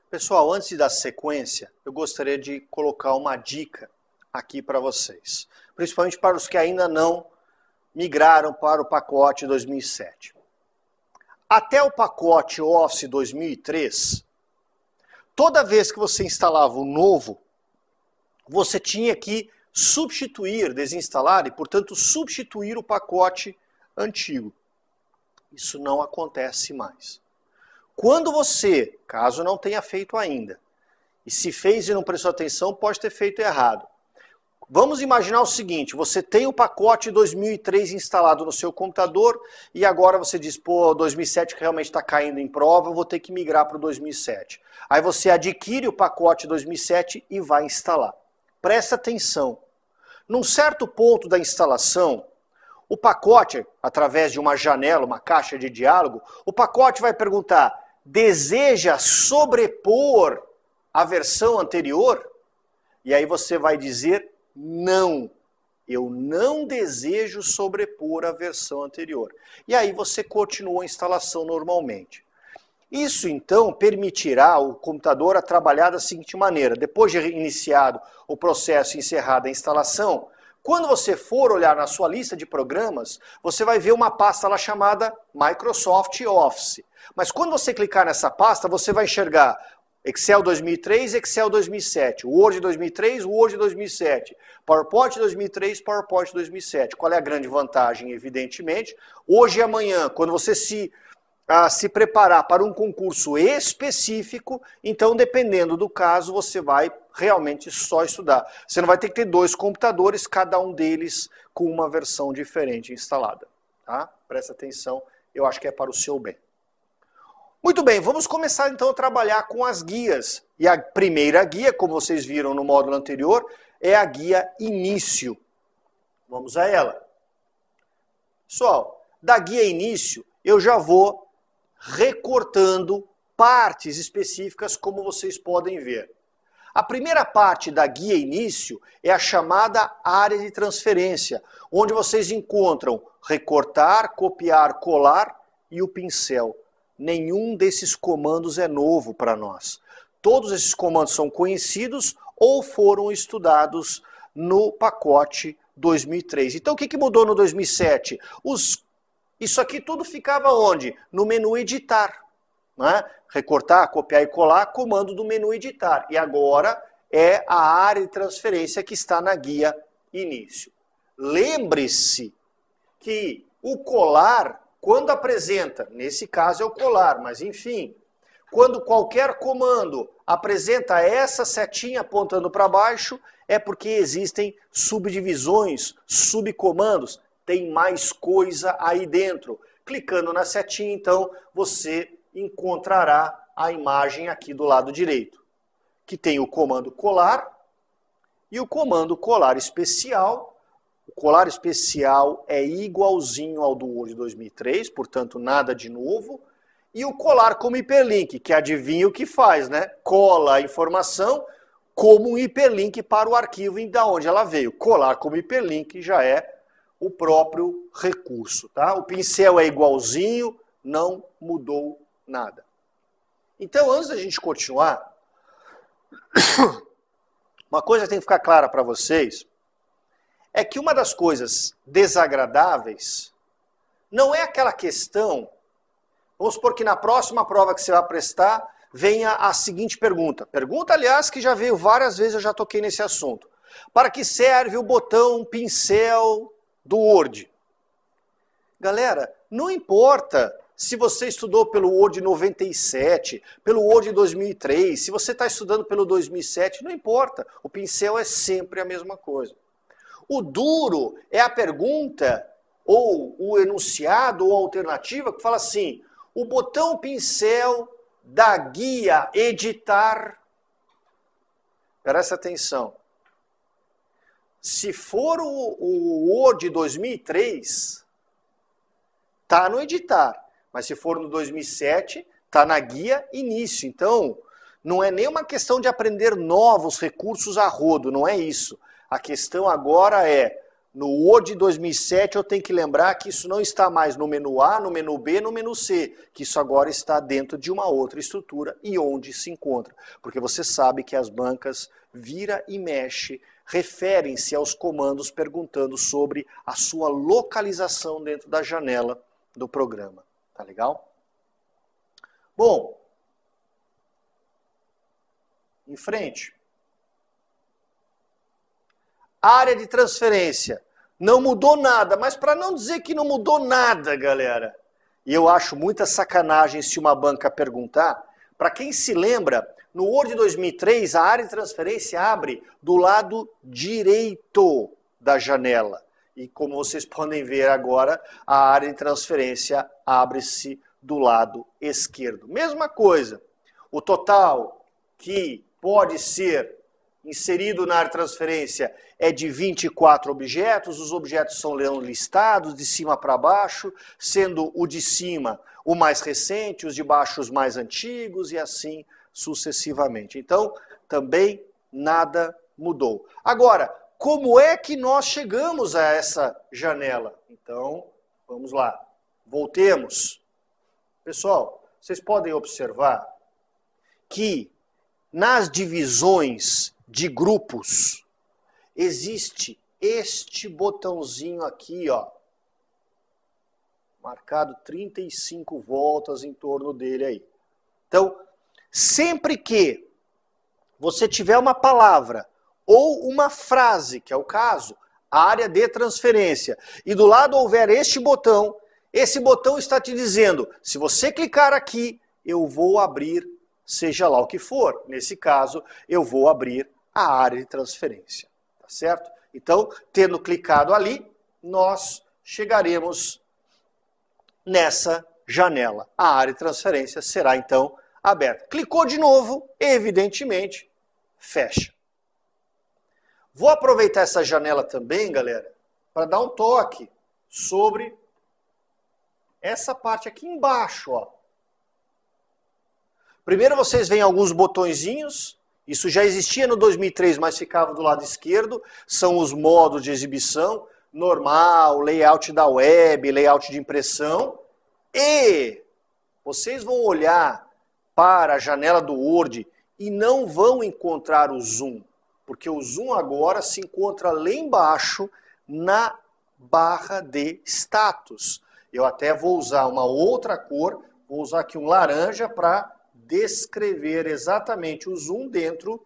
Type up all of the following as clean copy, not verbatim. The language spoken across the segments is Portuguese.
Pessoal, antes de dar sequência, eu gostaria de colocar uma dica aqui para vocês, principalmente para os que ainda não migraram para o pacote 2007. Até o pacote Office 2003, toda vez que você instalava o novo, você tinha que substituir, desinstalar e, portanto, substituir o pacote antigo. Isso não acontece mais. Quando você, caso não tenha feito ainda, e se fez e não prestou atenção, pode ter feito errado. Vamos imaginar o seguinte, você tem o pacote 2003 instalado no seu computador e agora você diz, pô, 2007 realmente está caindo em prova, eu vou ter que migrar para o 2007. Aí você adquire o pacote 2007 e vai instalar. Presta atenção. Num certo ponto da instalação, o pacote, através de uma janela, uma caixa de diálogo, o pacote vai perguntar, deseja sobrepor a versão anterior? E aí você vai dizer, não, eu não desejo sobrepor a versão anterior. E aí você continua a instalação normalmente. Isso então permitirá ao computador a trabalhar da seguinte maneira, depois de iniciado o processo e encerrada a instalação, quando você for olhar na sua lista de programas, você vai ver uma pasta lá chamada Microsoft Office. Mas quando você clicar nessa pasta, você vai enxergar Excel 2003, Excel 2007, Word 2003, Word 2007, PowerPoint 2003, PowerPoint 2007. Qual é a grande vantagem? Evidentemente, hoje e amanhã, quando você se preparar para um concurso específico, então dependendo do caso, você vai realmente só estudar. Você não vai ter que ter dois computadores, cada um deles com uma versão diferente instalada. Tá? Presta atenção, eu acho que é para o seu bem. Muito bem, vamos começar então a trabalhar com as guias. E a primeira guia, como vocês viram no módulo anterior, é a guia Início. Vamos a ela. Pessoal, da guia Início, eu já vou recortando partes específicas, como vocês podem ver. A primeira parte da guia Início é a chamada área de transferência, onde vocês encontram recortar, copiar, colar e o pincel. Nenhum desses comandos é novo para nós. Todos esses comandos são conhecidos ou foram estudados no pacote 2003. Então o que mudou no 2007? Isso aqui tudo ficava onde? No menu editar. Né? Recortar, copiar e colar, comando do menu editar. E agora é a área de transferência que está na guia Início. Lembre-se que o colar, quando apresenta, nesse caso é o colar, mas enfim, quando qualquer comando apresenta essa setinha apontando para baixo, é porque existem subdivisões, subcomandos, tem mais coisa aí dentro. Clicando na setinha, então, você encontrará a imagem aqui do lado direito, que tem o comando colar e o comando colar especial. O colar especial é igualzinho ao do Word 2003, portanto nada de novo. E o colar como hiperlink, que adivinha o que faz, né? Cola a informação como um hiperlink para o arquivo e da onde ela veio. Colar como hiperlink já é o próprio recurso, tá? O pincel é igualzinho, não mudou nada. Então, antes da gente continuar, uma coisa que tem que ficar clara para vocês é que uma das coisas desagradáveis não é aquela questão, vamos supor que na próxima prova que você vai prestar, venha a seguinte pergunta. Pergunta, aliás, que já veio várias vezes, eu já toquei nesse assunto. Para que serve o botão pincel do Word? Galera, não importa se você estudou pelo Word 97, pelo Word 2003, se você está estudando pelo 2007, não importa. O pincel é sempre a mesma coisa. O duro é a pergunta, ou o enunciado, ou a alternativa, que fala assim, o botão pincel da guia editar. Presta atenção. Se for o Word 2003, está no editar. Mas se for no 2007, está na guia Início. Então, não é nem uma questão de aprender novos recursos a rodo, não é isso. A questão agora é, No Word 2007 eu tenho que lembrar que isso não está mais no menu A, no menu B, no menu C, que isso agora está dentro de uma outra estrutura e onde se encontra. Porque você sabe que as bancas vira e mexe referem-se aos comandos perguntando sobre a sua localização dentro da janela do programa. Tá legal? Bom, em frente. Área de transferência. Não mudou nada, mas para não dizer que não mudou nada, galera, e eu acho muita sacanagem se uma banca perguntar, para quem se lembra, no Word 2003, a área de transferência abre do lado direito da janela. E como vocês podem ver agora, a área de transferência abre-se do lado esquerdo. Mesma coisa, o total que pode ser inserido na área de transferência é de 24 objetos, os objetos são listados de cima para baixo, sendo o de cima o mais recente, os de baixo os mais antigos e assim sucessivamente. Então, também nada mudou. Agora, como é que nós chegamos a essa janela? Então, vamos lá. Voltemos. Pessoal, vocês podem observar que nas divisões de grupos existe este botãozinho aqui, ó, marcado 35 voltas em torno dele aí. Então, sempre que você tiver uma palavra ou uma frase, que é o caso, área de transferência, e do lado houver este botão, esse botão está te dizendo, se você clicar aqui, eu vou abrir, seja lá o que for. Nesse caso, eu vou abrir a área de transferência. Tá certo? Então, tendo clicado ali, nós chegaremos nessa janela. A área de transferência será, então, aberta. Clicou de novo, evidentemente, fecha. Vou aproveitar essa janela também, galera, para dar um toque sobre essa parte aqui embaixo, ó. Primeiro vocês veem alguns botõezinhos. Isso já existia no 2003, mas ficava do lado esquerdo. São os modos de exibição, normal, layout da web, layout de impressão. E vocês vão olhar para a janela do Word e não vão encontrar o zoom, porque o zoom agora se encontra lá embaixo na barra de status. Eu até vou usar uma outra cor, vou usar aqui um laranja para descrever exatamente o zoom dentro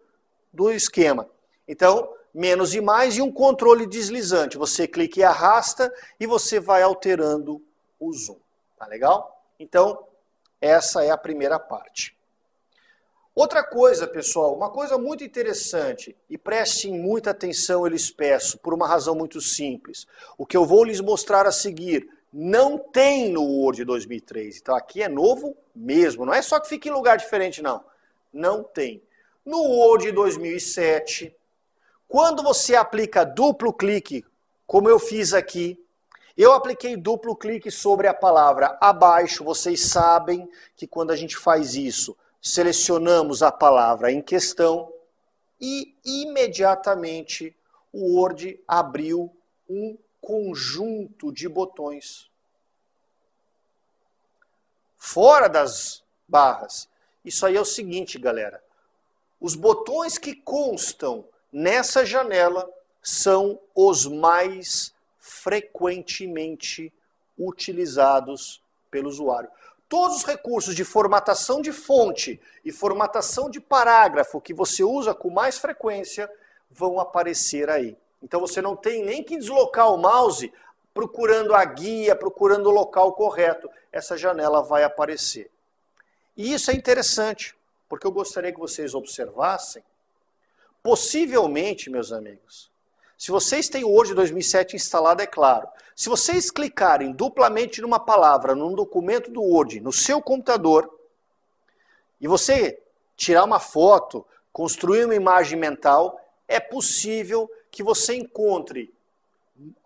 do esquema. Então, menos e mais e um controle deslizante. Você clica e arrasta e você vai alterando o zoom. Tá legal? Então, essa é a primeira parte. Outra coisa, pessoal, uma coisa muito interessante, e prestem muita atenção, eu lhes peço, por uma razão muito simples. O que eu vou lhes mostrar a seguir não tem no Word 2003. Então aqui é novo mesmo. Não é só que fica em lugar diferente, não. Não tem. No Word 2007, quando você aplica duplo clique, como eu fiz aqui, eu apliquei duplo clique sobre a palavra abaixo. Vocês sabem que quando a gente faz isso, selecionamos a palavra em questão e imediatamente o Word abriu um conjunto de botões. Fora das barras. Isso aí é o seguinte, galera. Os botões que constam nessa janela são os mais frequentemente utilizados pelo usuário. Todos os recursos de formatação de fonte e formatação de parágrafo que você usa com mais frequência vão aparecer aí. Então você não tem nem que deslocar o mouse procurando a guia, procurando o local correto. Essa janela vai aparecer. E isso é interessante, porque eu gostaria que vocês observassem. Possivelmente, meus amigos, se vocês têm o Word 2007 instalado, é claro. Se vocês clicarem duplamente numa palavra, num documento do Word, no seu computador, e você tirar uma foto, construir uma imagem mental, é possível que você encontre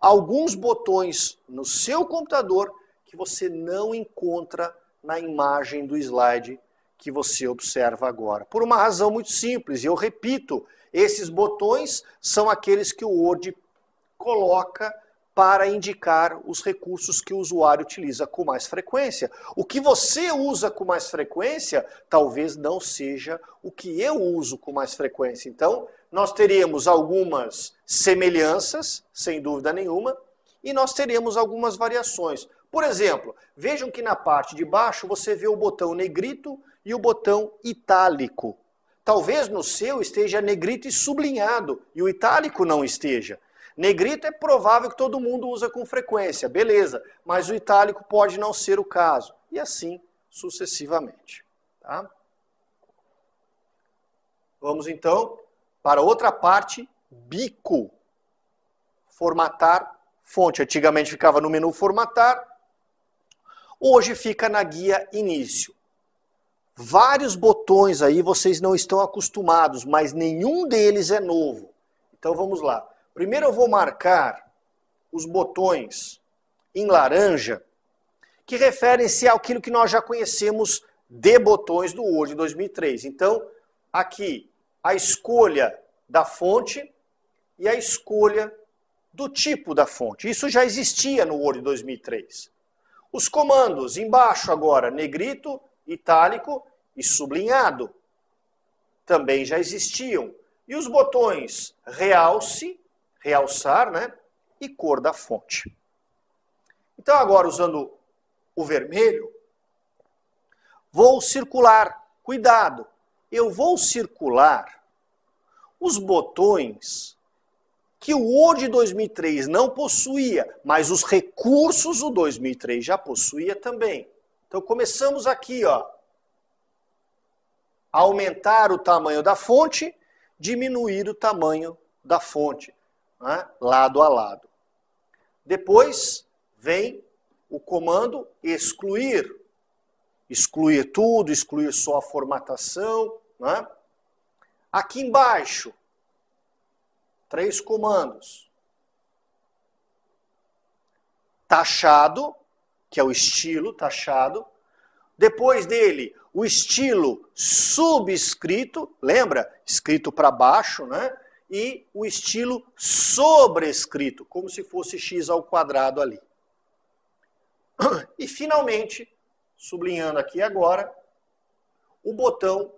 alguns botões no seu computador que você não encontra na imagem do slide que você observa agora. Por uma razão muito simples, e eu repito, esses botões são aqueles que o Word coloca para indicar os recursos que o usuário utiliza com mais frequência. O que você usa com mais frequência, talvez não seja o que eu uso com mais frequência. Então, nós teríamos algumas semelhanças, sem dúvida nenhuma, e nós teremos algumas variações. Por exemplo, vejam que na parte de baixo você vê o botão negrito e o botão itálico. Talvez no seu esteja negrito e sublinhado, e o itálico não esteja. Negrito é provável que todo mundo usa com frequência, beleza, mas o itálico pode não ser o caso, e assim sucessivamente. Tá? Vamos então para outra parte, bico. Formatar fonte. Antigamente ficava no menu formatar, hoje fica na guia início. Vários botões aí vocês não estão acostumados, mas nenhum deles é novo. Então vamos lá. Primeiro eu vou marcar os botões em laranja, que referem-se àquilo que nós já conhecemos de botões do Word 2003. Então, aqui, a escolha da fonte e a escolha do tipo da fonte. Isso já existia no Word 2003. Os comandos, embaixo agora, negrito, itálico e sublinhado, também já existiam. E os botões realce, realçar, né? E cor da fonte. Então agora, usando o vermelho, vou circular. Cuidado, eu vou circular os botões que o Word 2003 não possuía, mas os recursos o 2003 já possuía também. Então começamos aqui, ó, aumentar o tamanho da fonte, diminuir o tamanho da fonte, né? Lado a lado. Depois vem o comando excluir. Excluir tudo, excluir só a formatação, né? Aqui embaixo, 3 comandos. Taxado, que é o estilo taxado. Depois dele, o estilo subscrito, lembra? Escrito para baixo, né? E o estilo sobrescrito, como se fosse x ao quadrado ali. E finalmente, sublinhando aqui agora, o botão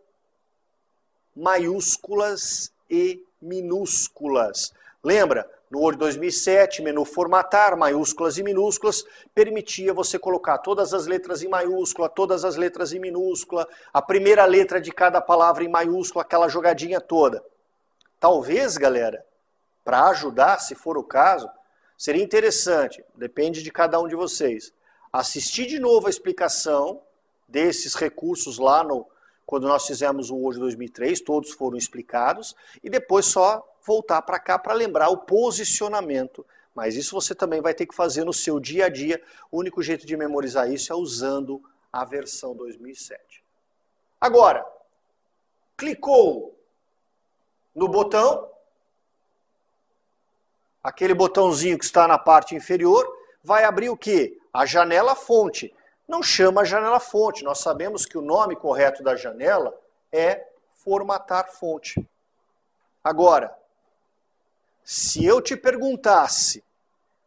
maiúsculas e minúsculas. Lembra? No Word 2007, menu formatar, maiúsculas e minúsculas, permitia você colocar todas as letras em maiúscula, todas as letras em minúscula, a primeira letra de cada palavra em maiúscula, aquela jogadinha toda. Talvez, galera, para ajudar, se for o caso, seria interessante, depende de cada um de vocês, assistir de novo a explicação desses recursos lá quando nós fizemos o Word 2003, todos foram explicados, e depois só voltar para cá para lembrar o posicionamento. Mas isso você também vai ter que fazer no seu dia a dia. O único jeito de memorizar isso é usando a versão 2007. Agora, clicou no botão, aquele botãozinho que está na parte inferior, vai abrir o quê? A janela fonte. Não chama janela fonte, nós sabemos que o nome correto da janela é formatar fonte. Agora, se eu te perguntasse,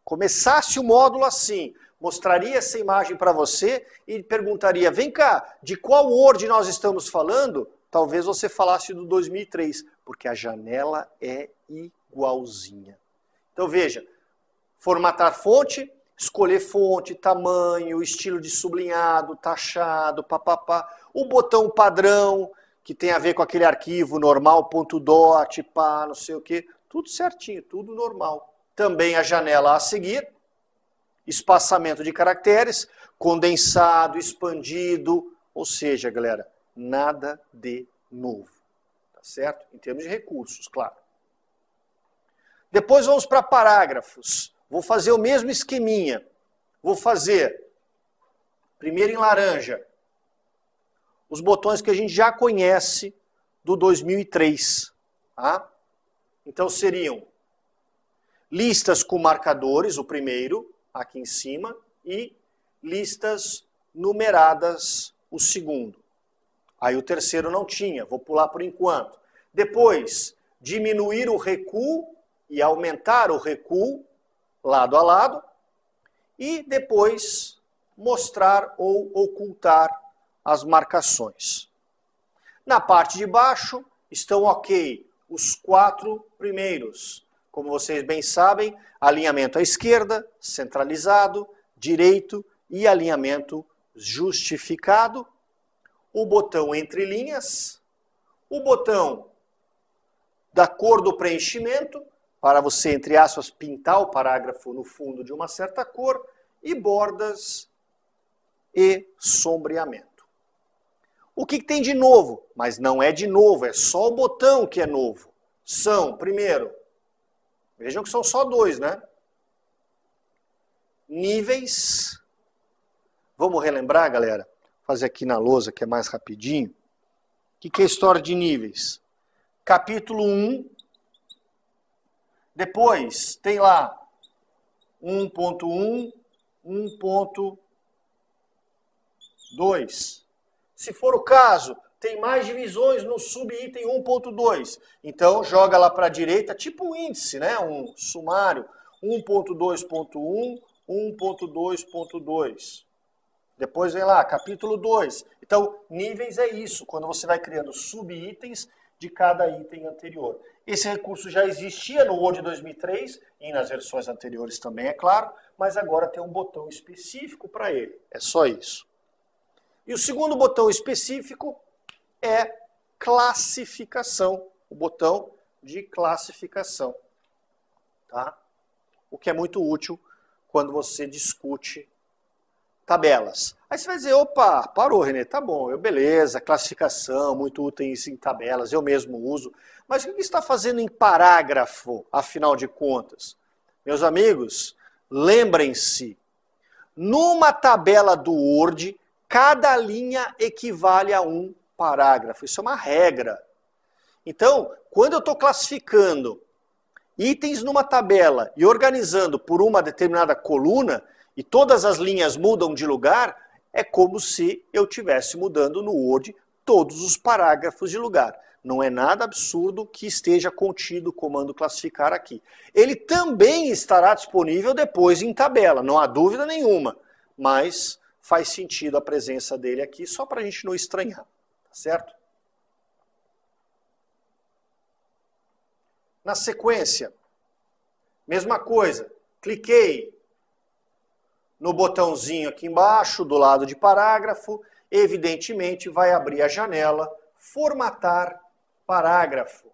começasse o módulo assim, mostraria essa imagem para você e perguntaria, vem cá, de qual Word nós estamos falando? Talvez você falasse do 2003, porque a janela é igualzinha. Então veja, formatar fonte, escolher fonte, tamanho, estilo de sublinhado, taxado, papapá. O botão padrão, que tem a ver com aquele arquivo normal.dot, pá, não sei o quê. Tudo certinho, tudo normal. Também a janela a seguir, espaçamento de caracteres, condensado, expandido, ou seja, galera, nada de novo. Tá certo? Em termos de recursos, claro. Depois vamos para parágrafos. Vou fazer o mesmo esqueminha. Vou fazer, primeiro em laranja, os botões que a gente já conhece do 2003. Tá? Então seriam listas com marcadores, o primeiro, aqui em cima, e listas numeradas, o segundo. Aí o terceiro não tinha, vou pular por enquanto. Depois, diminuir o recuo e aumentar o recuo, lado a lado e depois mostrar ou ocultar as marcações. Na parte de baixo estão ok os 4 primeiros. Como vocês bem sabem, alinhamento à esquerda, centralizado, direito e alinhamento justificado. O botão entre linhas, o botão da cor do preenchimento, para você, entre aspas, pintar o parágrafo no fundo de uma certa cor, e bordas e sombreamento. O que tem de novo? Mas não é de novo, é só o botão que é novo. São, primeiro, vejam que são só 2, né? Níveis. Vamos relembrar, galera? Vou fazer aqui na lousa que é mais rapidinho. O que é a história de níveis? Capítulo 1. Depois tem lá 1.1, 1.2. Se for o caso, tem mais divisões no subitem 1.2. Então joga lá para a direita, tipo um índice, né? Um sumário. 1.2.1, 1.2.2. Depois vem lá, capítulo 2. Então, níveis é isso, quando você vai criando subitens de cada item anterior. Esse recurso já existia no Word 2003 e nas versões anteriores também, é claro, mas agora tem um botão específico para ele. É só isso. E o segundo botão específico é classificação, o botão de classificação, tá? O que é muito útil quando você discute tabelas. Aí você vai dizer, opa, parou, Renê, tá bom, beleza, classificação, muito útil isso em tabelas, eu mesmo uso. Mas o que está fazendo em parágrafo, afinal de contas? Meus amigos, lembrem-se, numa tabela do Word, cada linha equivale a um parágrafo. Isso é uma regra. Então, quando eu estou classificando itens numa tabela e organizando por uma determinada coluna, e todas as linhas mudam de lugar, é como se eu estivesse mudando no Word todos os parágrafos de lugar. Não é nada absurdo que esteja contido o comando classificar aqui. Ele também estará disponível depois em tabela, não há dúvida nenhuma, mas faz sentido a presença dele aqui só para a gente não estranhar, tá certo? Na sequência, mesma coisa, cliquei no botãozinho aqui embaixo, do lado de parágrafo, evidentemente vai abrir a janela Formatar Parágrafo.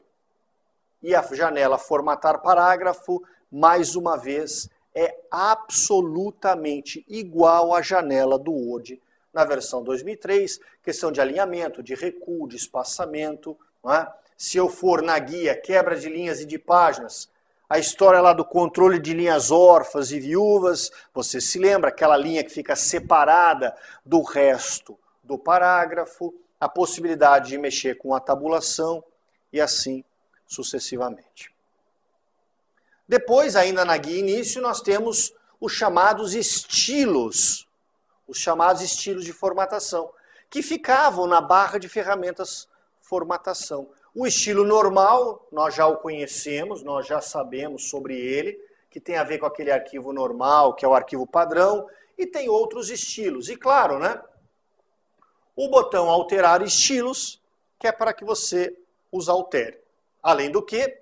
E a janela Formatar Parágrafo, mais uma vez, é absolutamente igual à janela do Word na versão 2003, questão de alinhamento, de recuo, de espaçamento. Não é? Se eu for na guia Quebra de Linhas e de Páginas, a história lá do controle de linhas órfãs e viúvas, você se lembra, aquela linha que fica separada do resto do parágrafo, a possibilidade de mexer com a tabulação e assim sucessivamente. Depois, ainda na guia início, nós temos os chamados estilos de formatação, que ficavam na barra de ferramentas formatação. O estilo normal, nós já o conhecemos, nós já sabemos sobre ele, que tem a ver com aquele arquivo normal, que é o arquivo padrão, e tem outros estilos. E claro, né? O botão alterar estilos, que é para que você os altere. Além do que,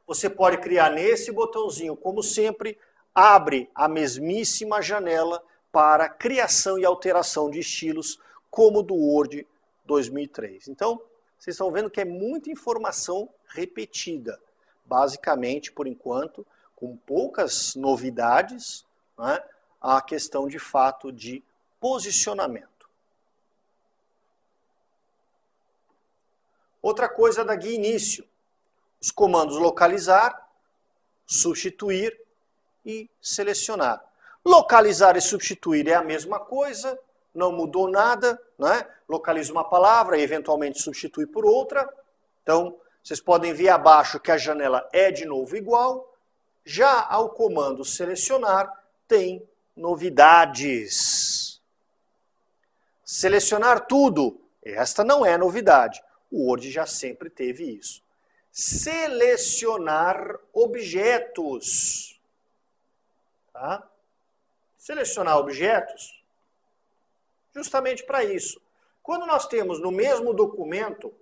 você pode criar nesse botãozinho, como sempre, abre a mesmíssima janela para criação e alteração de estilos, como do Word 2003. Então, vocês estão vendo que é muita informação repetida. Basicamente, por enquanto, com poucas novidades, né, a questão de fato de posicionamento. Outra coisa da guia início, os comandos localizar, substituir e selecionar. Localizar e substituir é a mesma coisa, não mudou nada, né? Localiza uma palavra e eventualmente substitui por outra. Então, vocês podem ver abaixo que a janela é de novo igual. Já ao comando selecionar, tem novidades. Selecionar tudo, esta não é novidade. O Word já sempre teve isso. Selecionar objetos. Tá? Selecionar objetos, justamente para isso. Quando nós temos no mesmo documento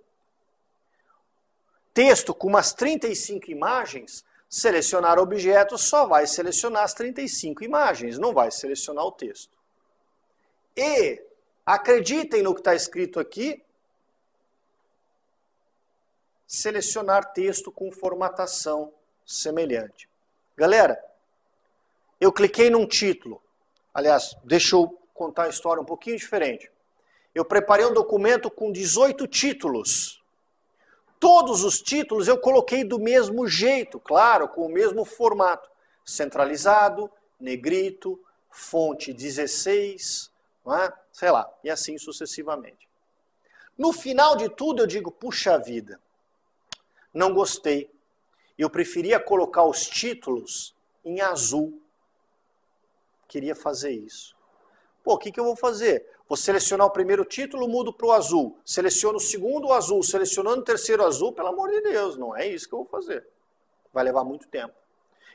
texto com umas 35 imagens, selecionar objetos só vai selecionar as 35 imagens, não vai selecionar o texto. E, acreditem no que está escrito aqui, selecionar texto com formatação semelhante. Galera, eu cliquei num título. Aliás, deixa eu contar a história um pouquinho diferente. Eu preparei um documento com 18 títulos. Todos os títulos eu coloquei do mesmo jeito, claro, com o mesmo formato. Centralizado, negrito, fonte 16, não é? Sei lá, e assim sucessivamente. No final de tudo eu digo, puxa vida, não gostei. Eu preferia colocar os títulos em azul. Queria fazer isso. Pô, o que eu vou fazer? Vou selecionar o primeiro título, mudo para o azul. Seleciono o segundo, o azul. Selecionando o terceiro, azul. Pelo amor de Deus, não é isso que eu vou fazer. Vai levar muito tempo.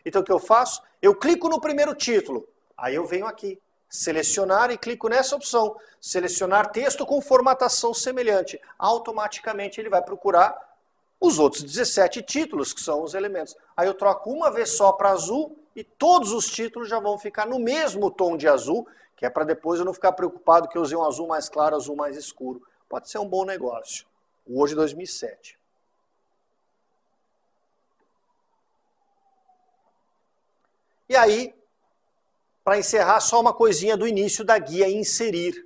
Então o que eu faço? Eu clico no primeiro título. Aí eu venho aqui. Selecionar e clico nessa opção. Selecionar texto com formatação semelhante. Automaticamente ele vai procurar os outros 17 títulos, que são os elementos. Aí eu troco uma vez só para azul e todos os títulos já vão ficar no mesmo tom de azul, que é para depois eu não ficar preocupado que eu usei um azul mais claro, azul mais escuro. Pode ser um bom negócio. O Word 2007. E aí, para encerrar, só uma coisinha do início da guia, inserir.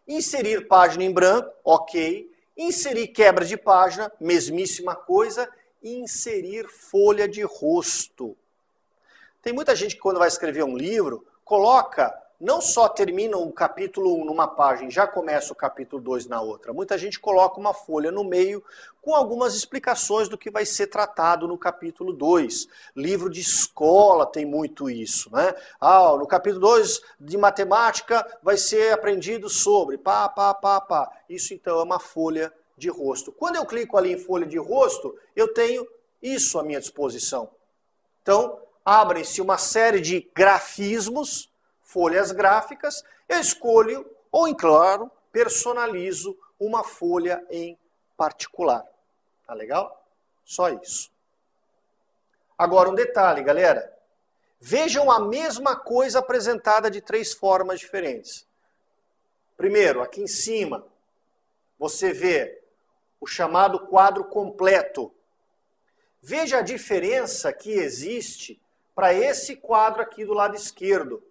Inserir página em branco, ok. Inserir quebra de página, mesmíssima coisa. Inserir folha de rosto. Tem muita gente que quando vai escrever um livro, coloca, não só termina o capítulo 1 numa página, já começa o capítulo 2 na outra. Muita gente coloca uma folha no meio com algumas explicações do que vai ser tratado no capítulo 2. Livro de escola tem muito isso, né? No capítulo 2 de matemática vai ser aprendido sobre pá. Isso então é uma folha de rosto. Quando eu clico ali em folha de rosto, eu tenho isso à minha disposição. Então, abrem-se uma série de grafismos, folhas gráficas, eu escolho, ou, claro, personalizo uma folha em particular. Tá legal? Só isso. Agora um detalhe, galera. Vejam a mesma coisa apresentada de 3 formas diferentes. Primeiro, aqui em cima, você vê o chamado quadro completo. Veja a diferença que existe para esse quadro aqui do lado esquerdo.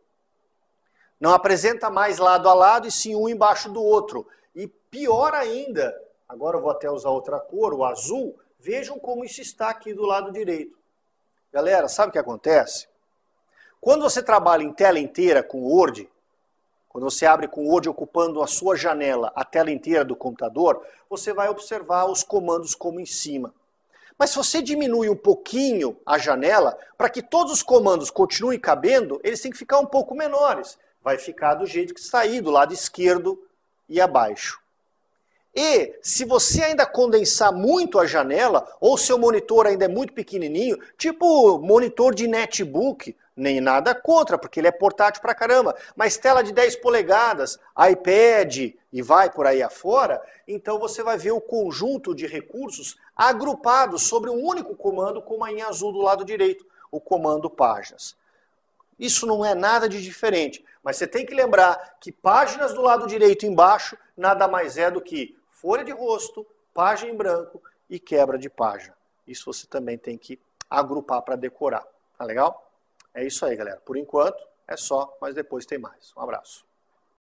Não apresenta mais lado a lado e sim um embaixo do outro. E pior ainda, agora eu vou até usar outra cor, o azul, vejam como isso está aqui do lado direito. Galera, sabe o que acontece? Quando você trabalha em tela inteira com Word, quando você abre com o Word ocupando a sua janela, a tela inteira do computador, você vai observar os comandos como em cima. Mas se você diminui um pouquinho a janela, para que todos os comandos continuem cabendo, eles têm que ficar um pouco menores. Vai ficar do jeito que está aí, do lado esquerdo e abaixo. E se você ainda condensar muito a janela, ou seu monitor ainda é muito pequenininho, tipo monitor de netbook, nem nada contra, porque ele é portátil pra caramba, mas tela de 10 polegadas, iPad e vai por aí afora, então você vai ver o conjunto de recursos agrupados sobre um único comando, como aí em azul do lado direito, o comando páginas. Isso não é nada de diferente, mas você tem que lembrar que páginas do lado direito embaixo nada mais é do que folha de rosto, página em branco e quebra de página. Isso você também tem que agrupar para decorar, tá legal? É isso aí, galera. Por enquanto, é só, mas depois tem mais. Um abraço.